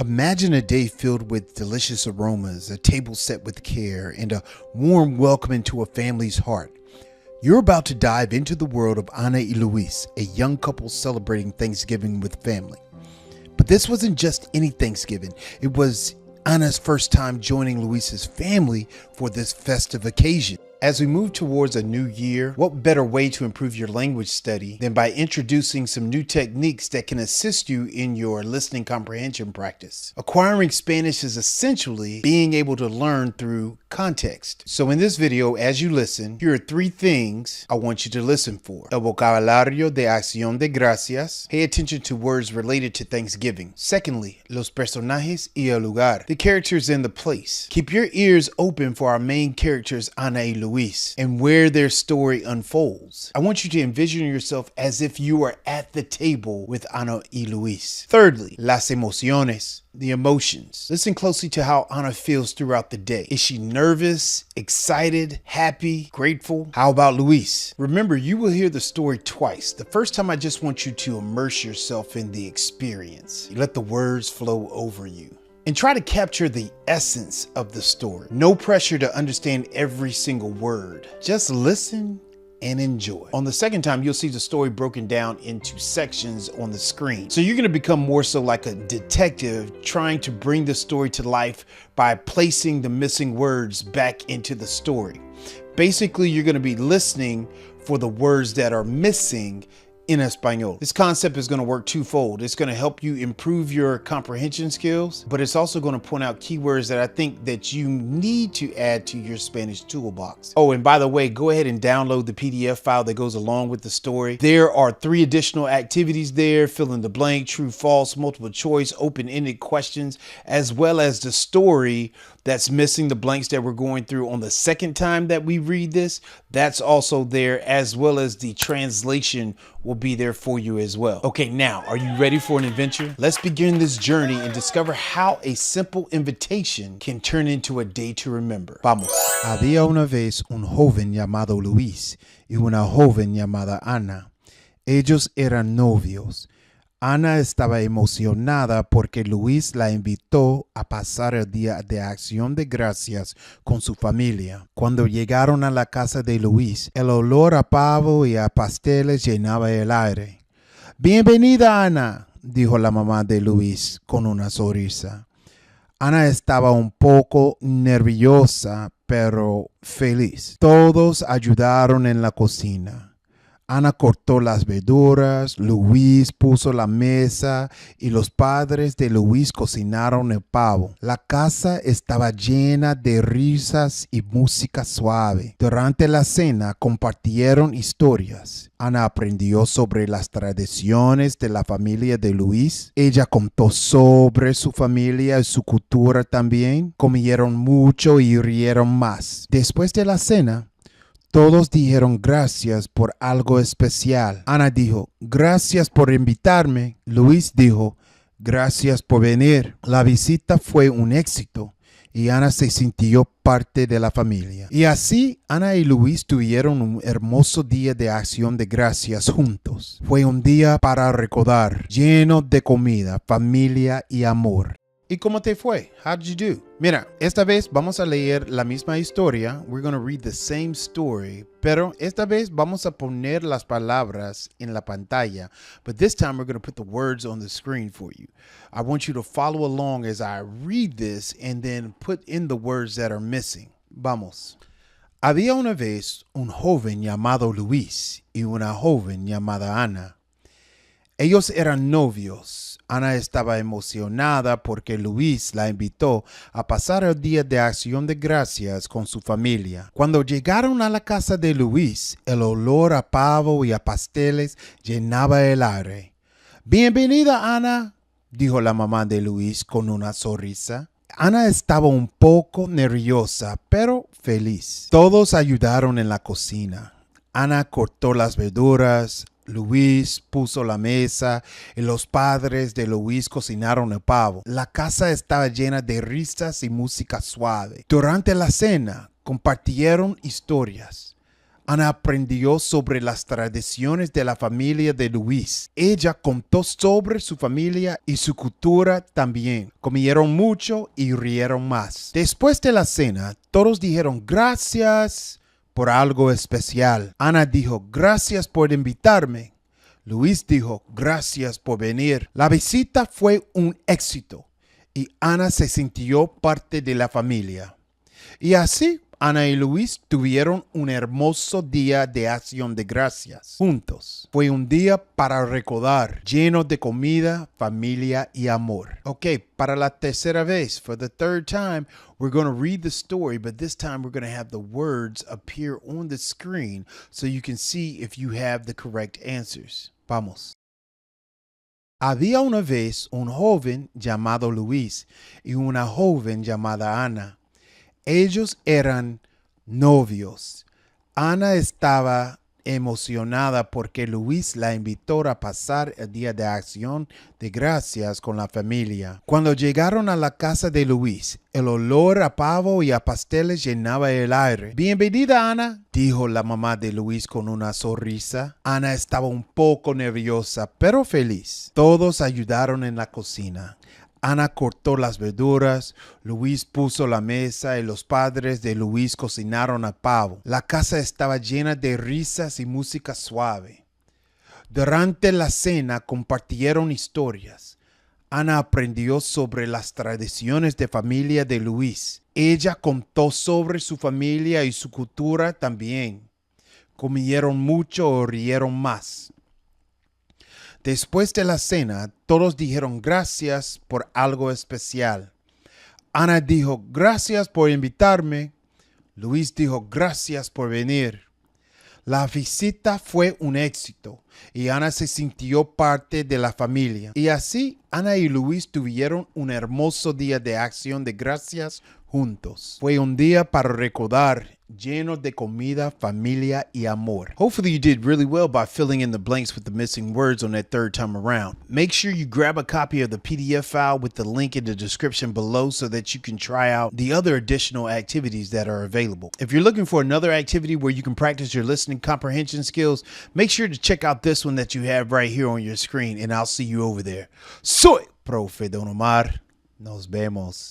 Imagine a day filled with delicious aromas, a table set with care, and a warm welcome into a family's heart. You're about to dive into the world of Ana y Luis, a young couple celebrating Thanksgiving with family. But this wasn't just any Thanksgiving. It was Ana's first time joining Luis's family for this festive occasion. As we move towards a new year, what better way to improve your language study than by introducing some new techniques that can assist you in your listening comprehension practice? Acquiring Spanish is essentially being able to learn through context. So in this video, as you listen, here are 3 things I want you to listen for. El vocabulario de acción de gracias. Pay attention to words related to Thanksgiving. Secondly, los personajes y el lugar. The characters and the place. Keep your ears open for our main characters, Ana y Luis, and where their story unfolds. I want you to envision yourself as if you are at the table with Ana y Luis. Thirdly, las emociones. The emotions. Listen closely to how Ana feels throughout the day. Is she nervous, excited, happy, grateful? How about Luis? Remember, you will hear the story twice. The first time, I just want you to immerse yourself in the experience. You let the words flow over you. And try to capture the essence of the story. No pressure to understand every single word. Just listen and enjoy. On the second time, you'll see the story broken down into sections on the screen. So you're going to become more so like a detective trying to bring the story to life by placing the missing words back into the story. Basically, you're going to be listening for the words that are missing in Espanol. This concept is going to work twofold. It's going to help you improve your comprehension skills, but it's also going to point out keywords that I think that you need to add to your Spanish toolbox. Oh, and by the way, go ahead and download the PDF file that goes along with the story. There are 3 additional activities there: fill in the blank, true, false, multiple choice, open-ended questions, as well as the story that's missing the blanks that we're going through on the second time that we read this. That's also there, as well as the translation will be there for you as well. Okay, now, are you ready for an adventure? Let's begin this journey and discover how a simple invitation can turn into a day to remember. Vamos. Había una vez un joven llamado Luis y una joven llamada Ana. Ellos eran novios. Ana estaba emocionada porque Luis la invitó a pasar el día de acción de gracias con su familia. Cuando llegaron a la casa de Luis, el olor a pavo y a pasteles llenaba el aire. «Bienvenida, Ana», dijo la mamá de Luis con una sonrisa. Ana estaba un poco nerviosa, pero feliz. Todos ayudaron en la cocina. Ana cortó las verduras, Luis puso la mesa y los padres de Luis cocinaron el pavo. La casa estaba llena de risas y música suave. Durante la cena compartieron historias. Ana aprendió sobre las tradiciones de la familia de Luis. Ella contó sobre su familia y su cultura también. Comieron mucho y rieron más. Después de la cena, todos dijeron gracias por algo especial. Ana dijo, gracias por invitarme. Luis dijo, gracias por venir. La visita fue un éxito y Ana se sintió parte de la familia. Y así, Ana y Luis tuvieron un hermoso día de acción de gracias juntos. Fue un día para recordar, lleno de comida, familia y amor. ¿Y cómo te fue? How did you do? Mira, esta vez vamos a leer la misma historia. We're going to read the same story. Pero esta vez vamos a poner las palabras en la pantalla. But this time we're going to put the words on the screen for you. I want you to follow along as I read this and then put in the words that are missing. Vamos. Había una vez un joven llamado Luis y una joven llamada Ana. Ellos eran novios. Ana estaba emocionada porque Luis la invitó a pasar el día de acción de gracias con su familia. Cuando llegaron a la casa de Luis, el olor a pavo y a pasteles llenaba el aire. «Bienvenida, Ana», dijo la mamá de Luis con una sonrisa. Ana estaba un poco nerviosa, pero feliz. Todos ayudaron en la cocina. Ana cortó las verduras, Luis puso la mesa y los padres de Luis cocinaron el pavo. La casa estaba llena de risas y música suave. Durante la cena compartieron historias. Ana aprendió sobre las tradiciones de la familia de Luis. Ella contó sobre su familia y su cultura también. Comieron mucho y rieron más. Después de la cena, todos dijeron gracias por algo especial. Ana dijo gracias por invitarme. Luis dijo gracias por venir. La visita fue un éxito y Ana se sintió parte de la familia. Y así, Ana y Luis tuvieron un hermoso día de acción de gracias juntos. Fue un día para recordar, lleno de comida, familia y amor. Ok, para la tercera vez, for the third time, we're going to read the story, but this time we're going to have the words appear on the screen so you can see if you have the correct answers. Vamos. Había una vez un joven llamado Luis y una joven llamada Ana. Ellos eran novios. Ana estaba emocionada porque Luis la invitó a pasar el día de acción de gracias con la familia. Cuando llegaron a la casa de Luis, el olor a pavo y a pasteles llenaba el aire. Bienvenida, Ana, dijo la mamá de Luis con una sonrisa. Ana estaba un poco nerviosa, pero feliz. Todos ayudaron en la cocina. Ana cortó las verduras, Luis puso la mesa y los padres de Luis cocinaron el pavo. La casa estaba llena de risas y música suave. Durante la cena compartieron historias. Ana aprendió sobre las tradiciones de familia de Luis. Ella contó sobre su familia y su cultura también. Comieron mucho o rieron más. Después de la cena, todos dijeron gracias por algo especial. Ana dijo gracias por invitarme. Luis dijo gracias por venir. La visita fue un éxito y Ana se sintió parte de la familia. Y así, Ana y Luis tuvieron un hermoso día de acción de gracias juntos. Fue un día para recordar, lleno de comida, familia y amor. Hopefully you did really well by filling in the blanks with the missing words on that third time around. Make sure you grab a copy of the PDF file with the link in the description below so that you can try out the other additional activities that are available. If you're looking for another activity where you can practice your listening comprehension skills, make sure to check out this one that you have right here on your screen, and I'll see you over there. Soy Profe Don Omar. Nos vemos.